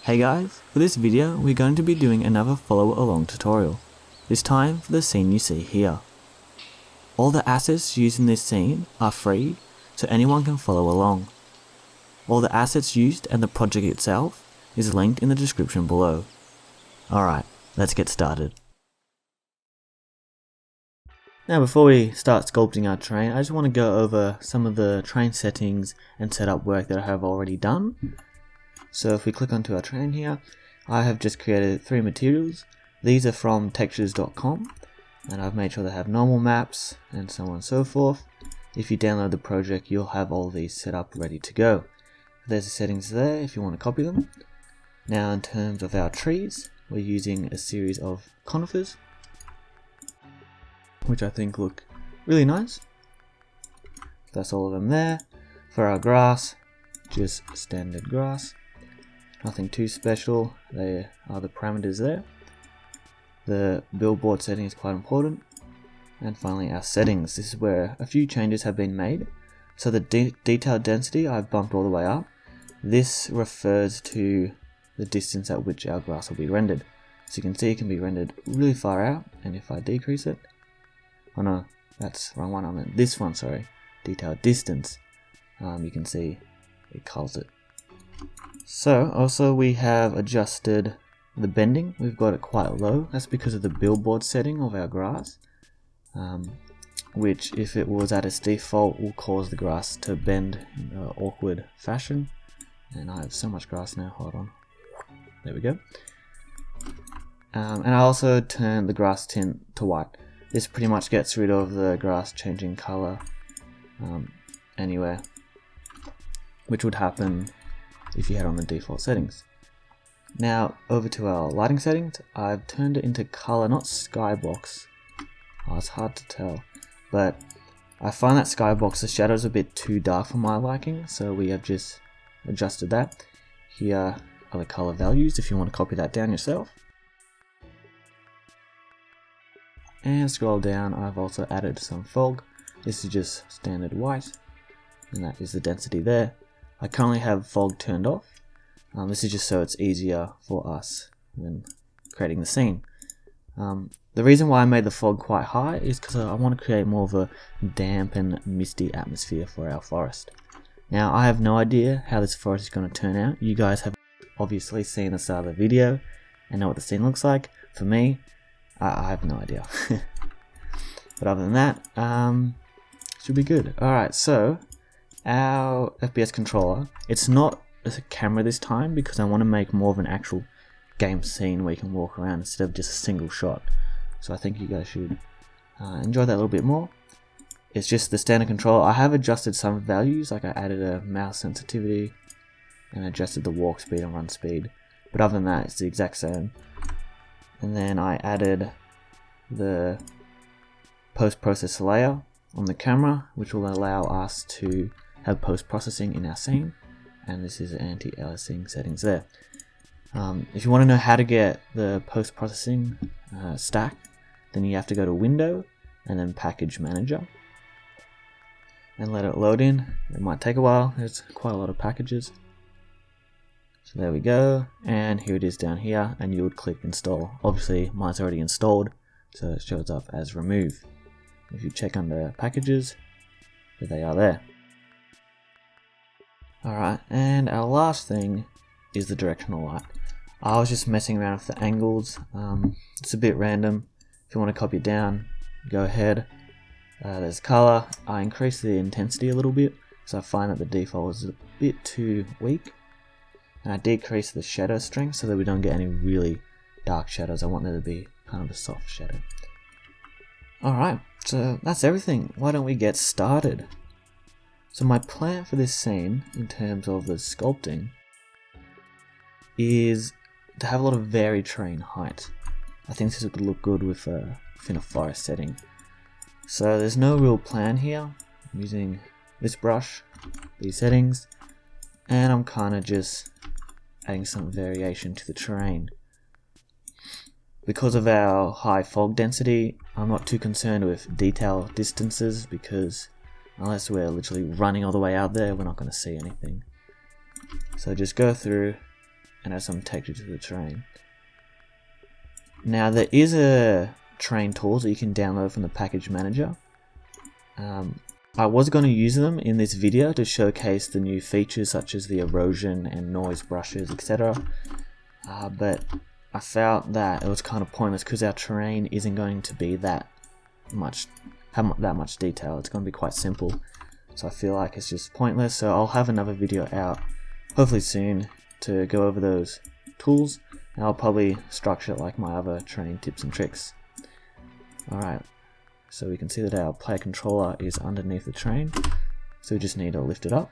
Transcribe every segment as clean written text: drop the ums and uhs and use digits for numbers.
Hey guys, for this video we're going to be doing another follow along tutorial, this time for the scene you see here. All the assets used in this scene are free, so anyone can follow along. All the assets used and the project itself is linked in the description below. Alright, let's get started. Now before we start sculpting our terrain, I just want to go over some of the terrain settings and setup work that I have already done. So if we click onto our terrain here, I have just created 3 materials. These are from textures.com and I've made sure they have normal maps and so on and so forth. If you download the project, you'll have all these set up ready to go. There's the settings there if you want to copy them. Now in terms of our trees, we're using a series of conifers, which I think look really nice. That's all of them there. For our grass, just standard grass. Nothing too special, there are the parameters there. The billboard setting is quite important. And finally our settings, this is where a few changes have been made. So the detail density I've bumped all the way up. This refers to the distance at which our grass will be rendered. So you can see it can be rendered really far out, and if I decrease it, oh no, that's the wrong one, I meant this one, sorry, detail distance, you can see it calls it. So also we have adjusted the bending, we've got it quite low. That's because of the billboard setting of our grass, which if it was at its default will cause the grass to bend in an awkward fashion. And I have so much grass now, hold on, there we go. And I also turned the grass tint to white. This pretty much gets rid of the grass changing color anywhere, which would happen if you had on the default settings. Now over to our lighting settings, I've turned it into color, not skybox. Oh, it's hard to tell, but I find that skybox, the shadows are a bit too dark for my liking, so we have just adjusted that. Here are the color values if you want to copy that down yourself. And scroll down, I've also added some fog. This is just standard white, and that is the density there. I currently have fog turned off. This is just so it's easier for us when creating the scene. The reason why I made the fog quite high is because I want to create more of a damp and misty atmosphere for our forest. Now I have no idea how this forest is going to turn out. You guys have obviously seen the start of the video and know what the scene looks like. For me, I have no idea. But other than that, should be good. Alright, so our FPS controller, it's not a camera this time because I want to make more of an actual game scene where you can walk around instead of just a single shot. So I think you guys should enjoy that a little bit more. It's just the standard controller. I have adjusted some values, like I added a mouse sensitivity and adjusted the walk speed and run speed. But other than that, it's the exact same. And then I added the post-process layer on the camera, which will allow us to have post-processing in our scene. And this is anti-aliasing settings there. If you want to know how to get the post-processing stack, then you have to go to Window and then Package Manager and let it load in. It might take a while, there's quite a lot of packages. So there we go, and here it is down here, and you would click install. Obviously mine's already installed, so it shows up as remove. If you check under packages, there they are there. Alright, and our last thing is the directional light. I was just messing around with the angles, it's a bit random. If you want to copy it down, go ahead. There's color. I increased the intensity a little bit, so I find that the default is a bit too weak. And I decrease the shadow strength so that we don't get any really dark shadows. I want there to be kind of a soft shadow. Alright, so that's everything. Why don't we get started? So my plan for this scene, in terms of the sculpting, is to have a lot of varied terrain height. I think this would look good within a forest setting. So there's no real plan here. I'm using this brush, these settings, and I'm kind of just adding some variation to the terrain. Because of our high fog density, I'm not too concerned with detail distances because unless we're literally running all the way out there, we're not going to see anything. So just go through and add some texture to the terrain. Now there is a terrain tools that you can download from the package manager. I was going to use them in this video to showcase the new features such as the erosion and noise brushes, etc. But I felt that it was kind of pointless because our terrain isn't going to be that much detail. It's going to be quite simple, so I feel like it's just pointless. So I'll have another video out hopefully soon to go over those tools, and I'll probably structure it like my other terrain tips and tricks. Alright, so we can see that our player controller is underneath the terrain, so we just need to lift it up.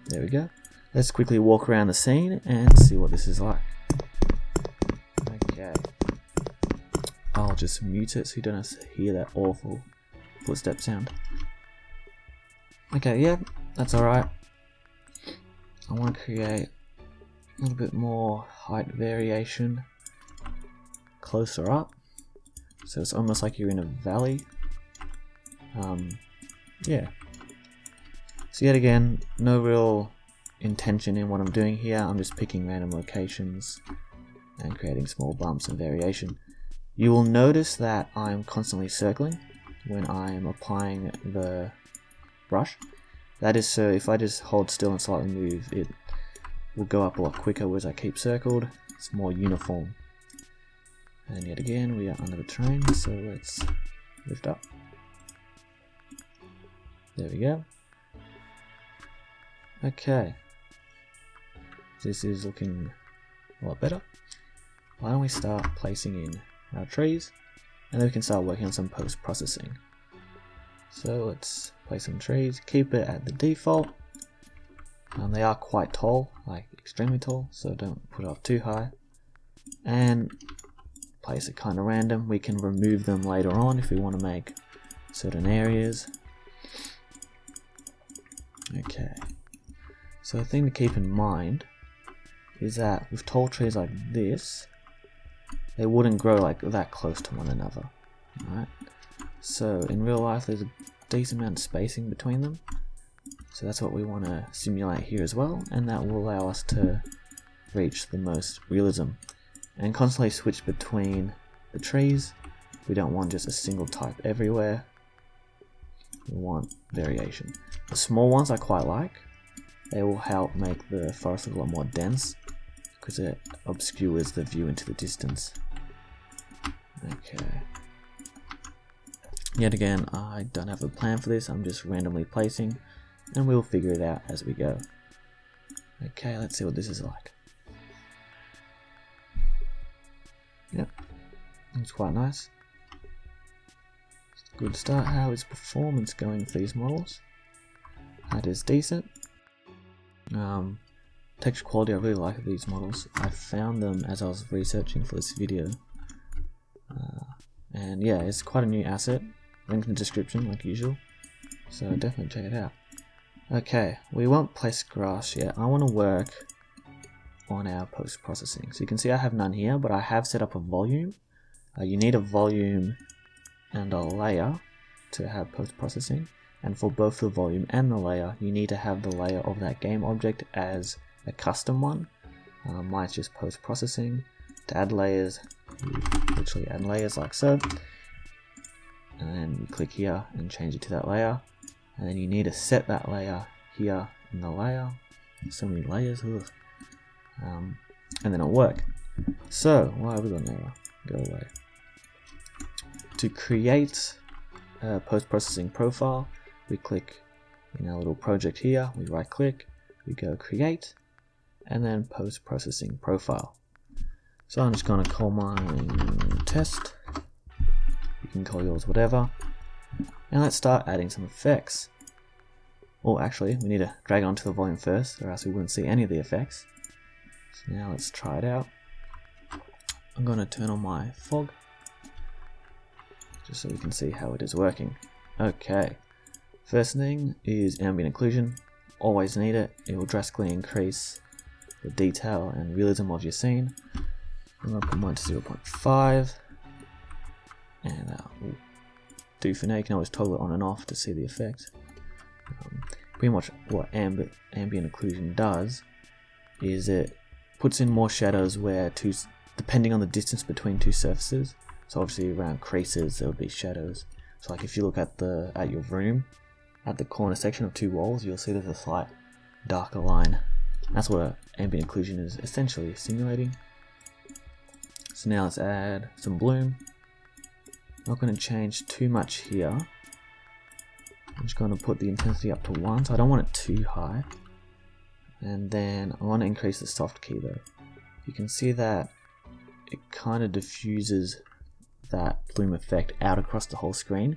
There we go. Let's quickly walk around the scene and see what this is like. Okay, I'll just mute it so you don't have to hear that awful footstep sound. Okay, yeah, that's alright. I want to create a little bit more height variation closer up, so it's almost like you're in a valley. Yeah. So yet again, no real intention in what I'm doing here. I'm just picking random locations and creating small bumps and variation. You will notice that I'm constantly circling when I'm applying the brush. That is so if I just hold still and slightly move, it will go up a lot quicker, whereas I keep circled, it's more uniform. And yet again, we are under the terrain, so let's lift up. There we go. Okay. This is looking a lot better. Why don't we start placing in our trees, and then we can start working on some post-processing. So let's place some trees, keep it at the default. They are quite tall, like extremely tall, so don't put it up too high. And place it kind of random. We can remove them later on if we want to make certain areas. Okay, so the thing to keep in mind is that with tall trees like this, they wouldn't grow like that close to one another. Alright, so in real life there's a decent amount of spacing between them, so that's what we want to simulate here as well, and that will allow us to reach the most realism and constantly switch between the trees. We don't want just a single type everywhere, we want variation. The small ones I quite like. They will help make the forest look a lot more dense because it obscures the view into the distance. Okay. Yet again, I don't have a plan for this, I'm just randomly placing, and we'll figure it out as we go. Okay, let's see what this is like. Yep, it's quite nice. Good start. How is performance going for these models? That is decent. Texture quality, I really like these models. I found them as I was researching for this video. And yeah, it's quite a new asset. Link in the description like usual. So definitely check it out. Okay, we won't place grass yet. I want to work on our post-processing. So you can see I have none here, but I have set up a volume. You need a volume and a layer to have post-processing, and for both the volume and the layer you need to have the layer of that game object as a custom one. Mine's just post-processing. To add layers, you literally add layers like so, and then you click here and change it to that layer, and then you need to set that layer here in the layer. So many layers, ugh. And then it'll work. So why have we got an error? Go away. To create a post-processing profile, we click in our little project here, we right click, we go create, and then post-processing profile. So I'm just going to call mine test, you can call yours whatever, and let's start adding some effects. Oh, actually we need to drag onto the volume first, or else we wouldn't see any of the effects. So now let's try it out. I'm going to turn on my fog, just so we can see how it is working. Okay, first thing is ambient occlusion. Always need it. It will drastically increase the detail and realism of your scene. I'm going to put mine to 0.5, and that will do for now. You can always toggle it on and off to see the effect. Pretty much what ambient occlusion does is it puts in more shadows where depending on the distance between two surfaces. So obviously around creases there will be shadows. So like if you look at your room, at the corner section of two walls, you'll see there's a slight darker line. That's what ambient occlusion is essentially simulating. So now let's add some bloom. Not going to change too much here. I'm just going to put the intensity up to 1, so I don't want it too high. And then I want to increase the soft key though. You can see that it kind of diffuses that bloom effect out across the whole screen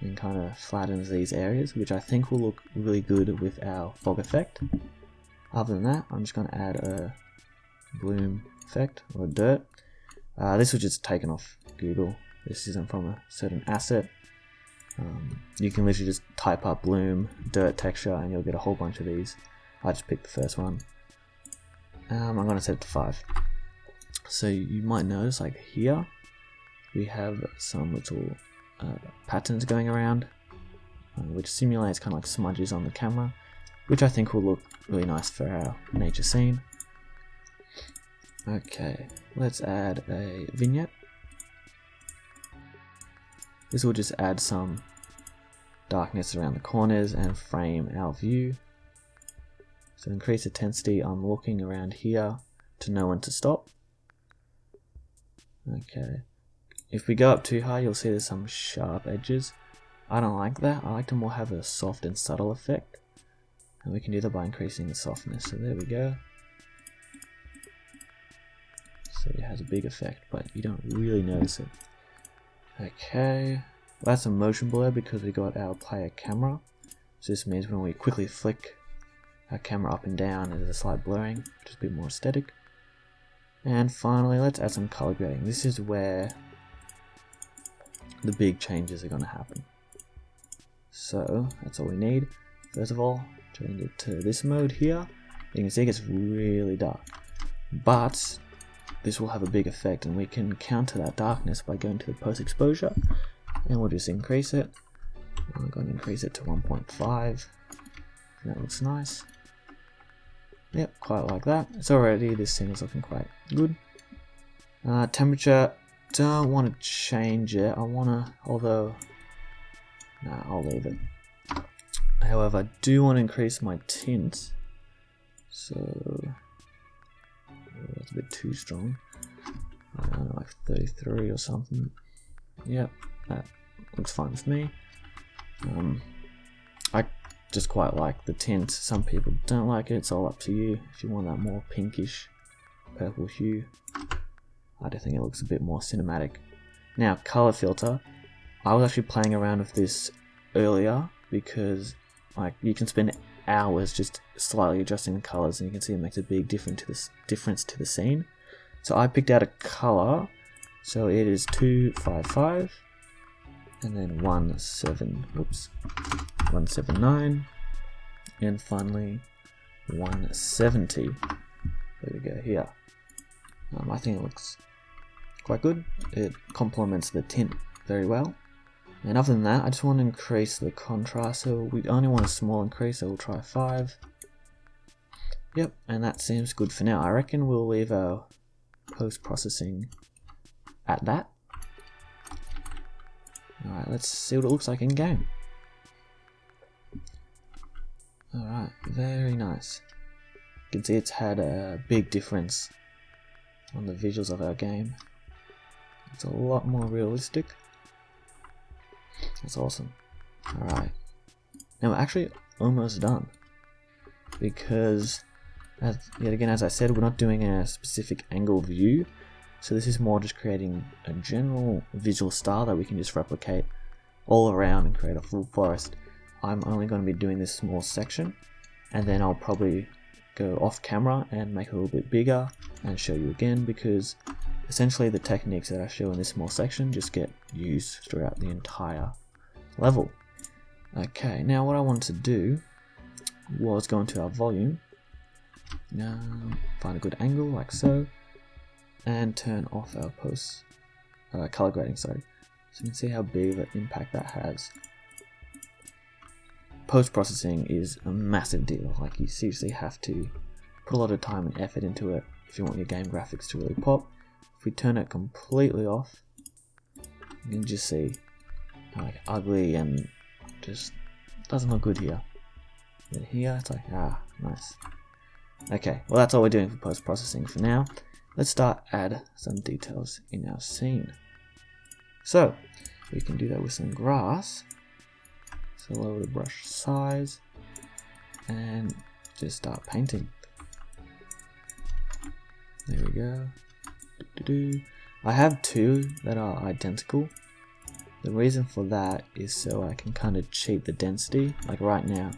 and kind of flattens these areas, which I think will look really good with our fog effect. Other than that, I'm just going to add a bloom effect or a dirt. This was just taken off Google. This isn't from a certain asset. You can literally just type up bloom, dirt texture, and you'll get a whole bunch of these. I just picked the first one. I'm going to set it to 5. So you might notice like here, we have some little patterns going around, which simulates kind of like smudges on the camera, which I think will look really nice for our nature scene. Okay, let's add a vignette. This will just add some darkness around the corners and frame our view. So increase intensity, I'm looking around here to know when to stop. Okay, if we go up too high, you'll see there's some sharp edges. I don't like that. I like to more have a soft and subtle effect. And we can do that by increasing the softness. So there we go. So it has a big effect, but you don't really notice it. Okay, well, that's a motion blur because we got our player camera. So this means when we quickly flick our camera up and down, there's a slight blurring, which is a bit more aesthetic. And finally, let's add some color grading. This is where the big changes are going to happen. So that's all we need. First of all, change it to this mode here. You can see it gets really dark, but this will have a big effect, and we can counter that darkness by going to the post exposure, and we'll just increase it. I'm going to increase it to 1.5. That looks nice. Yep, quite like that. It's already, this scene is looking quite good. Temperature, don't want to change it. I want to, although, nah, I'll leave it. However, I do want to increase my tint. So, that's a bit too strong. I don't know, like 33 or something. Yep, that looks fine with me. I just quite like the tint. Some people don't like it. It's all up to you. If you want that more pinkish purple hue, I do think it looks a bit more cinematic. Now, color filter. I was actually playing around with this earlier because like you can spend hours just slightly adjusting the colors, and you can see it makes a big difference to the scene. So I picked out a color. So it is 255 and then 179, and finally 170. There we go here. I think it looks quite good. It complements the tint very well. And other than that, I just want to increase the contrast. So we only want a small increase, so we'll try 5. Yep, and that seems good for now. I reckon we'll leave our post-processing at that. Alright, let's see what it looks like in game. Alright, very nice. You can see it's had a big difference on the visuals of our game. It's a lot more realistic. That's awesome. Alright. Now we're actually almost done. Because, yet again, as I said, we're not doing a specific angle view. So this is more just creating a general visual style that we can just replicate all around and create a full forest. I'm only going to be doing this small section, and then I'll probably go off camera and make it a little bit bigger and show you again, because essentially the techniques that I show in this small section just get used throughout the entire level. Okay, now what I wanted to do was go into our volume, find a good angle like so, and turn off our color grading, sorry. So you can see how big of an impact that has. Post-processing is a massive deal. Like, you seriously have to put a lot of time and effort into it, if you want your game graphics to really pop. If we turn it completely off, you can just see how like ugly and just doesn't look good here. Then here it's like, ah, nice. Okay, well that's all we're doing for post-processing for now. Let's start add some details in our scene. So we can do that with some grass. So lower the brush size and just start painting. There we go. I have two that are identical. The reason for that is so I can kind of cheat the density. Like right now,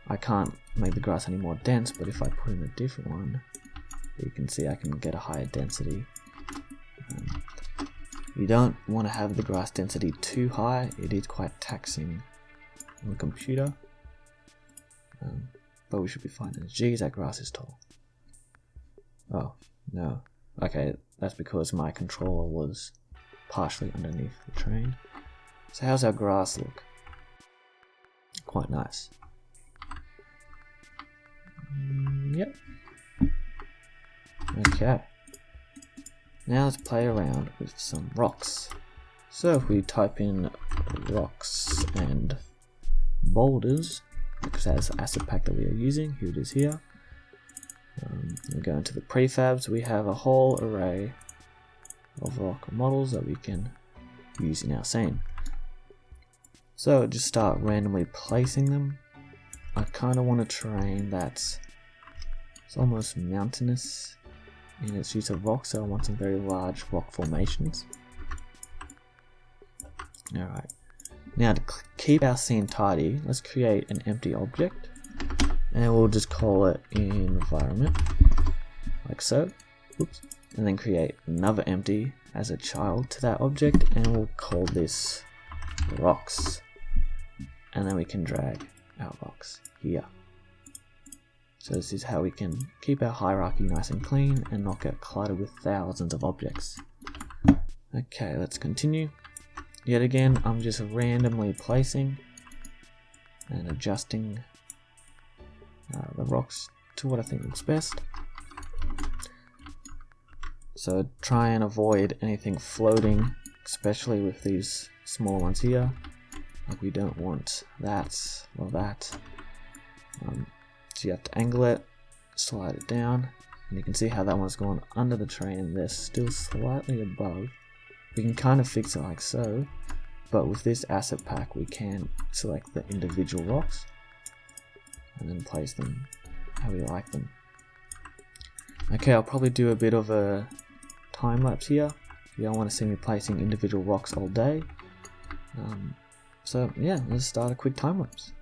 I can't make the grass any more dense, but if I put in a different one, you can see I can get a higher density. You don't want to have the grass density too high, it is quite taxing on the computer. But we should be fine. Geez, that grass is tall. Oh, no. Okay, that's because my controller was partially underneath the train. So how's our grass look? Quite nice. Yep. Okay. Now let's play around with some rocks. So if we type in rocks and boulders, because that's the asset pack that we are using, here it is here. We go into the prefabs, we have a whole array of rock models that we can use in our scene. So just start randomly placing them. I kind of want a terrain that's almost mountainous in its use of rocks, so I want some very large rock formations. Alright, now to keep our scene tidy, let's create an empty object and we'll just call it environment, like so. Oops. And then create another empty as a child to that object and we'll call this rocks, and then we can drag our rocks here. So this is how we can keep our hierarchy nice and clean and not get cluttered with thousands of objects. Okay, let's continue. Yet again, I'm just randomly placing and adjusting the rocks to what I think looks best. So try and avoid anything floating, especially with these small ones here. Like we don't want that or that. So you have to angle it, slide it down, and you can see how that one's gone under the train and they're still slightly above. We can kind of fix it like so, but with this asset pack we can select the individual rocks and then place them how we like them. Okay, I'll probably do a bit of a time lapse here. You don't want to see me placing individual rocks all day. So yeah, let's start a quick time lapse.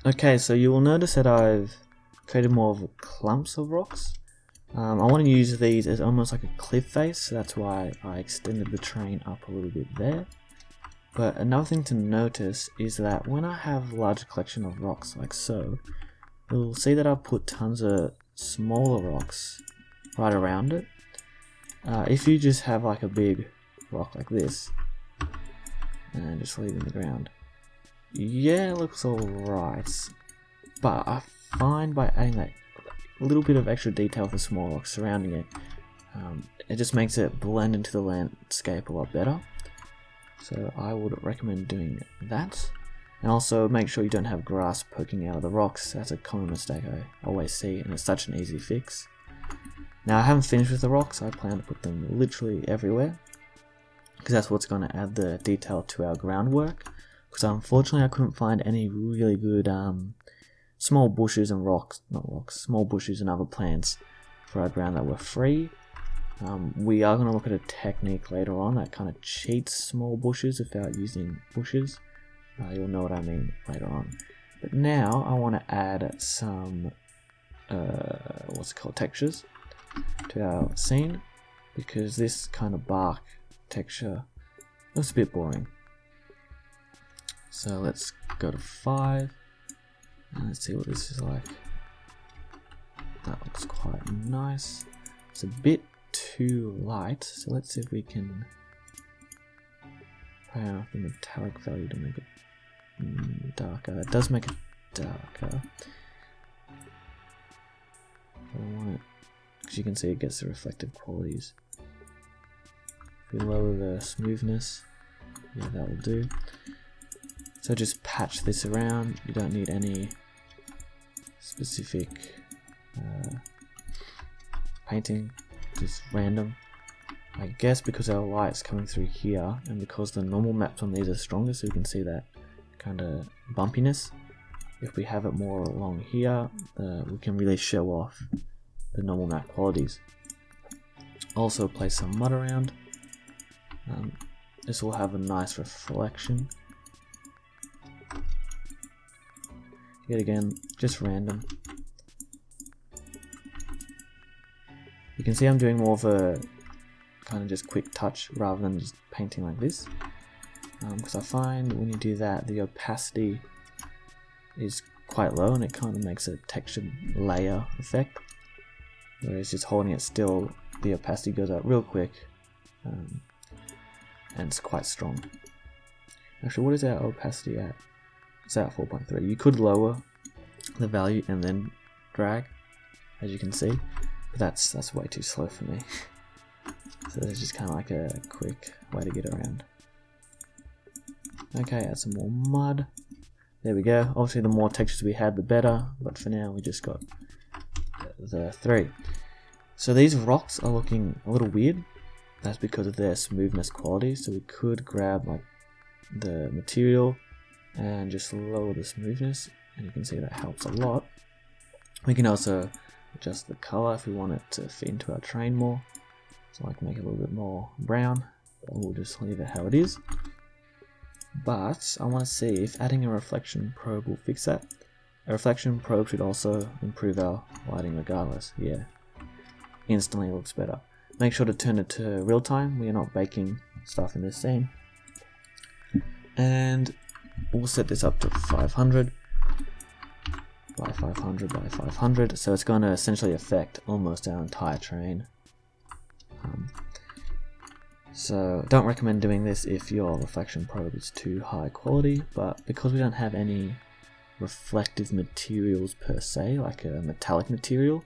Okay, so you will notice that I've created more of clumps of rocks. I want to use these as almost like a cliff face, so that's why I extended the terrain up a little bit there. But another thing to notice is that when I have a large collection of rocks like so, you'll see that I've put tons of smaller rocks right around it. If you just have like a big rock like this and just leave it in the ground, yeah, it looks alright, but I find by adding that little bit of extra detail for small rocks surrounding it, it just makes it blend into the landscape a lot better. So I would recommend doing that. And also make sure you don't have grass poking out of the rocks. That's a common mistake I always see, and it's such an easy fix. Now I haven't finished with the rocks. I plan to put them literally everywhere, because that's what's going to add the detail to our groundwork. Because unfortunately I couldn't find any really good small bushes and small bushes and other plants for our ground that were free. We are going to look at a technique later on that kind of cheats small bushes without using bushes. You'll know what I mean later on. But now I want to add some textures to our scene, because this kind of bark texture looks a bit boring. So let's go to 5 and let's see what this is like. That looks quite nice. It's a bit too light, so let's see if we can play out the metallic value to make it darker. That does make it darker. I want it, because you can see it gets the reflective qualities. If we lower the smoothness, yeah, that will do. So just patch this around. You don't need any specific painting, just random. I guess because our light's coming through here, and because the normal maps on these are stronger, so you can see that kind of bumpiness. If we have it more along here, we can really show off the normal map qualities. Also place some mud around. This will have a nice reflection. Yet again, just random. You can see I'm doing more of a kind of just quick touch rather than just painting like this. Because I find when you do that, the opacity is quite low and it kind of makes a textured layer effect. Whereas just holding it still, the opacity goes up real quick, and it's quite strong. Actually, what is our opacity at? It's at 4.3. You could lower the value and then drag, as you can see, but that's way too slow for me. So it's just kind of like a quick way to get around. Okay, add some more mud. There we go. Obviously the more textures we had the better, but for now we just got the 3. So these rocks are looking a little weird. That's because of their smoothness quality. So we could grab like the material and just lower the smoothness, and you can see that helps a lot. We can also adjust the color if we want it to fit into our terrain more. So I can make it a little bit more brown, but we'll just leave it how it is. But I want to see if adding a reflection probe will fix that. A reflection probe should also improve our lighting regardless. Yeah, instantly looks better. Make sure to turn it to real time. We are not baking stuff in this scene. And we'll set this up to 500 by 500 by 500. So it's going to essentially affect almost our entire terrain. So don't recommend doing this if your reflection probe is too high quality, but because we don't have any reflective materials per se, like a metallic material,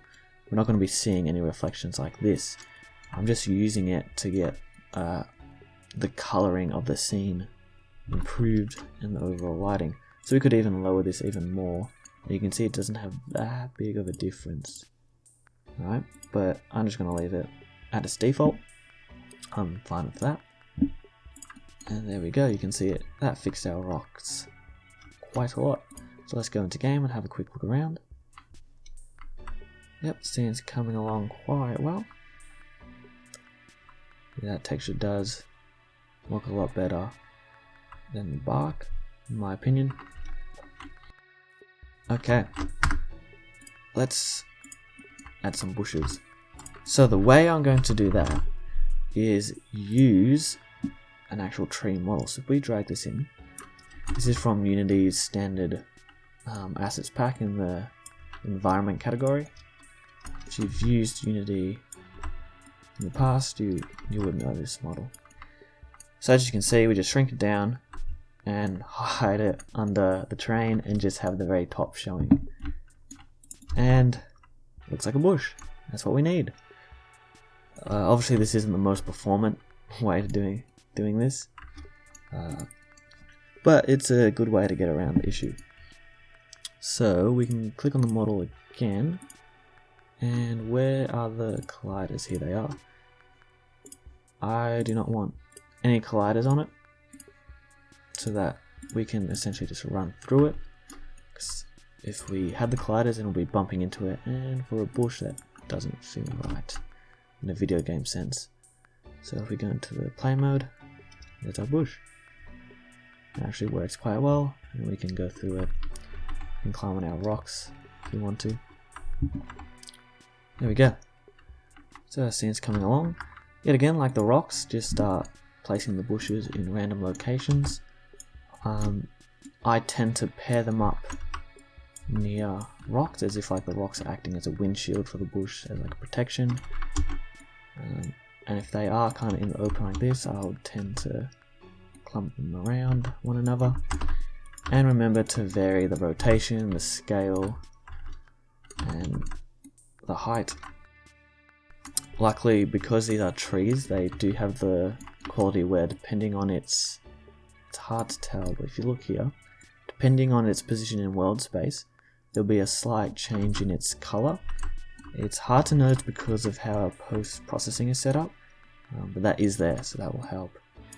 we're not going to be seeing any reflections like this. I'm just using it to get the coloring of the scene improved in the overall lighting. So we could even lower this even more. You can see it doesn't have that big of a difference. Alright, but I'm just going to leave it at its default. I'm fine with that. And there we go, you can see it. That fixed our rocks quite a lot. So let's go into game and have a quick look around. Yep, scene's coming along quite well. Yeah, that texture does look a lot better than the bark, in my opinion. Okay, let's add some bushes. So the way I'm going to do that is use an actual tree model. So if we drag this in, this is from Unity's standard assets pack in the environment category. If you've used Unity in the past, you would know this model. So as you can see, we just shrink it down and hide it under the terrain and just have the very top showing. And looks like a bush. That's what we need. Obviously this isn't the most performant way of doing this, but it's a good way to get around the issue. So we can click on the model again, and where are the colliders? Here they are. I do not want any colliders on it, so that we can essentially just run through it. Because if we had the colliders, then we'll be bumping into it, and for a bush that doesn't feel right in a video game sense. So if we go into the play mode, there's our bush. It actually works quite well, and we can go through it and climb on our rocks if we want to. There we go. So our scene's coming along. Yet again, like the rocks, just start placing the bushes in random locations. I tend to pair them up near rocks, as if like the rocks are acting as a windshield for the bush, as like a protection. And if they are kind of in the open like this, I'll tend to clump them around one another. And remember to vary the rotation, the scale, and the height. Luckily, because these are trees, they do have the quality where depending on it's hard to tell, but if you look here, depending on its position in world space, there'll be a slight change in its color. It's hard to notice because of how our post-processing is set up, but that is there, so that will help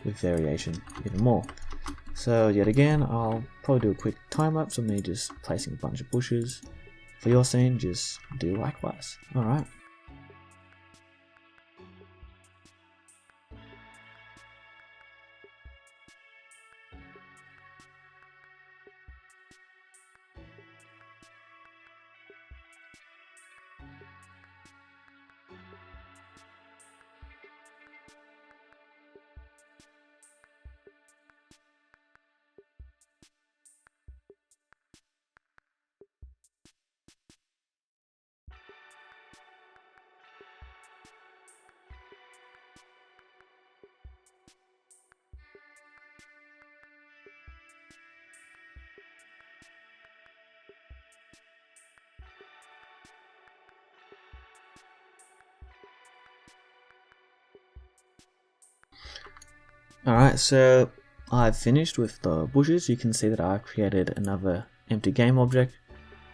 with variation even more. So yet again, I'll probably do a quick time lapse of me just placing a bunch of bushes. For your scene, just do likewise. Alright. Alright, so I've finished with the bushes. You can see that I've created another empty game object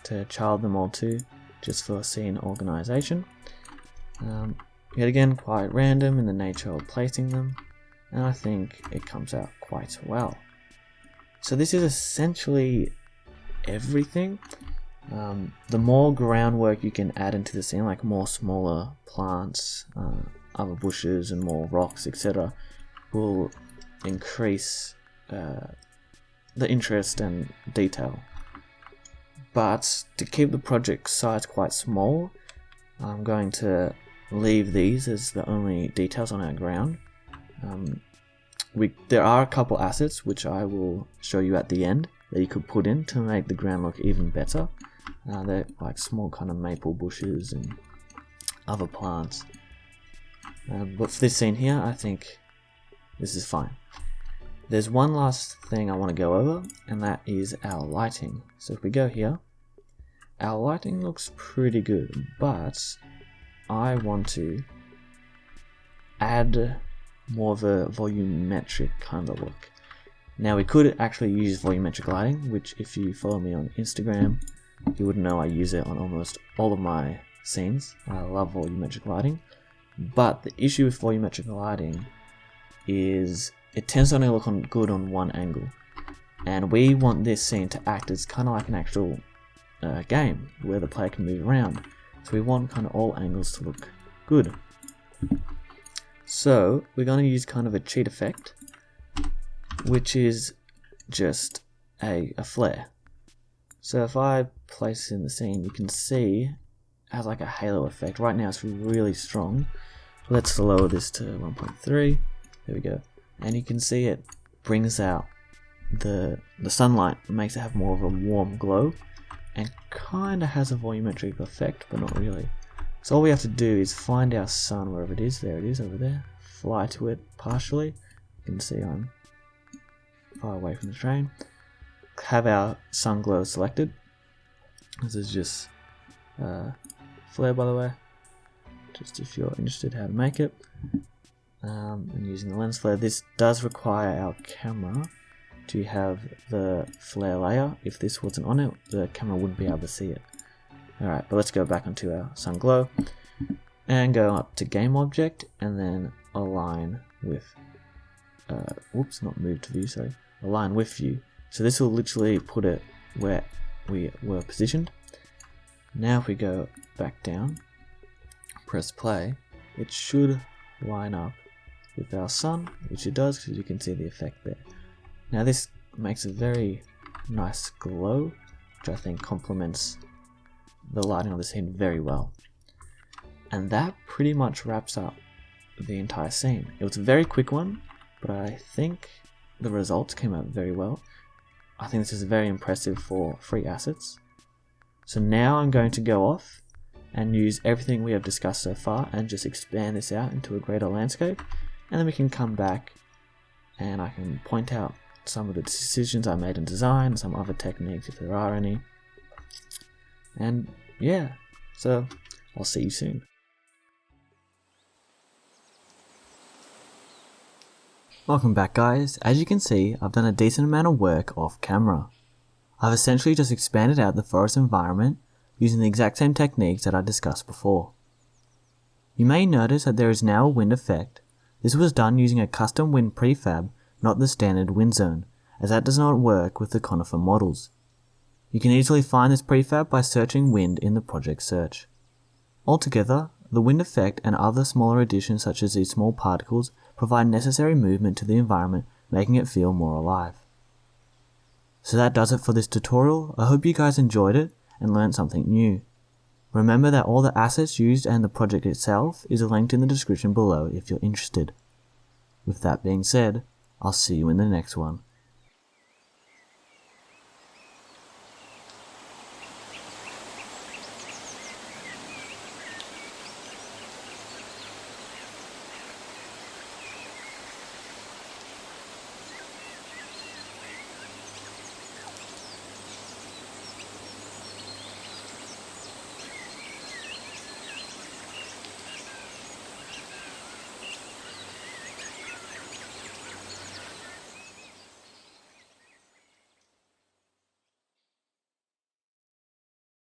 to child them all to, just for scene organization. Yet again, quite random in the nature of placing them, and I think it comes out quite well. So this is essentially everything. The more groundwork you can add into the scene, like more smaller plants, other bushes and more rocks, etc., will increase the interest and detail. But to keep the project size quite small, I'm going to leave these as the only details on our ground. There are a couple assets which I will show you at the end that you could put in to make the ground look even better. They're like small kind of maple bushes and other plants. But for this scene here, I think this is fine. There's one last thing I want to go over, and that is our lighting. So if we go here, our lighting looks pretty good, but I want to add more of a volumetric kind of look. Now we could actually use volumetric lighting, which if you follow me on Instagram, you would know I use it on almost all of my scenes. I love volumetric lighting, but the issue with volumetric lighting is it tends to only look good on one angle, and we want this scene to act as kind of like an actual game where the player can move around, so we want kind of all angles to look good. So we're going to use kind of a cheat effect, which is just a flare. So if I place it in the scene, you can see it has like a halo effect. Right now it's really strong. Let's lower this to 1.3. There we go. And you can see it brings out the sunlight, makes it have more of a warm glow, and kind of has a volumetric effect, but not really. So all we have to do is find our sun wherever it is. There it is over there. Fly to it partially. You can see I'm far away from the train. Have our sun glow selected. This is just flare, by the way, just if you're interested how to make it. And using the lens flare, this does require our camera to have the flare layer. If this wasn't on it, the camera wouldn't be able to see it. Alright, but let's go back onto our sun glow and go up to game object and then align with not move to view, sorry, align with view. So this will literally put it where we were positioned. Now if we go back down, press play, it should line up with our sun, which it does, because you can see the effect there. Now this makes a very nice glow, which I think complements the lighting of the scene very well. And that pretty much wraps up the entire scene. It was a very quick one, but I think the results came out very well. I think this is very impressive for free assets. So now I'm going to go off and use everything we have discussed so far and just expand this out into a greater landscape, and then we can come back and I can point out some of the decisions I made in design, some other techniques if there are any. And yeah, so I'll see you soon. Welcome back guys. As you can see, I've done a decent amount of work off camera. I've essentially just expanded out the forest environment using the exact same techniques that I discussed before. You may notice that there is now a wind effect. This was done using a custom wind prefab, not the standard wind zone, as that does not work with the conifer models. You can easily find this prefab by searching wind in the project search. Altogether, the wind effect and other smaller additions such as these small particles provide necessary movement to the environment, making it feel more alive. So that does it for this tutorial. I hope you guys enjoyed it and learned something new. Remember that all the assets used and the project itself is linked in the description below if you're interested. With that being said, I'll see you in the next one.